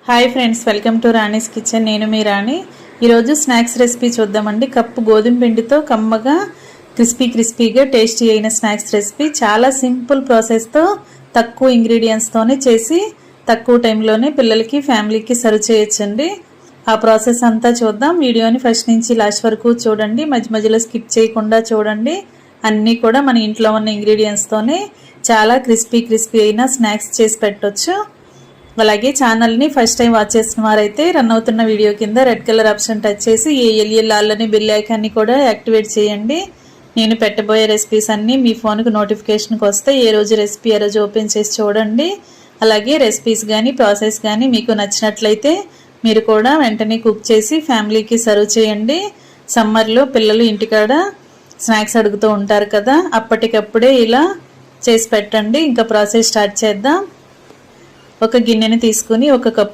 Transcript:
Hi friends, welcome to Rani's kitchen. నేను మీ రాణి. ఈరోజు snacks recipe చూద్దామండి. కప్పు గోధుమ పిండితో కమ్మగా క్రిస్పీగా టేస్టీ అయిన స్నాక్స్ రెసిపీ. చాలా సింపుల్ ప్రాసెస్తో తక్కువ ఇంగ్రీడియంట్స్తోనే చేసి తక్కువ టైంలోనే పిల్లలకి ఫ్యామిలీకి సర్వ్ చేయొచ్చండి. ఆ ప్రాసెస్ అంతా చూద్దాం. వీడియోని ఫస్ట్ నుంచి లాస్ట్ వరకు చూడండి. మధ్యలో స్కిప్ చేయకుండా చూడండి. అన్నీ కూడా మన ఇంట్లో ఉన్న ఇంగ్రీడియంట్స్తోనే చాలా క్రిస్పీ అయిన స్నాక్స్ చేసి పెట్టొచ్చు. అలాగే ఛానల్ని ఫస్ట్ టైం వాచ్ చేసిన వారైతే రన్ అవుతున్న వీడియో కింద రెడ్ కలర్ ఆప్షన్ టచ్ చేసి ఏఎల్ఎల్ ఆల్ని బెల్ ఐకాన్ని కూడా యాక్టివేట్ చేయండి. నేను పెట్టబోయే రెసిపీస్ అన్నీ మీ ఫోన్కి నోటిఫికేషన్కి వస్తే ఏ రోజు రెసిపీ ఆ రోజు ఓపెన్ చేసి చూడండి. అలాగే రెసిపీస్ కానీ ప్రాసెస్ కానీ మీకు నచ్చినట్లయితే మీరు కూడా వెంటనే కుక్ చేసి ఫ్యామిలీకి సర్వ్ చేయండి. సమ్మర్లో పిల్లలు ఇంటికాడ స్నాక్స్ అడుగుతూ ఉంటారు కదా, అప్పటికప్పుడే ఇలా చేసి పెట్టండి. ఇంకా ప్రాసెస్ స్టార్ట్ చేద్దాం. ఒక గిన్నెని తీసుకుని ఒక కప్పు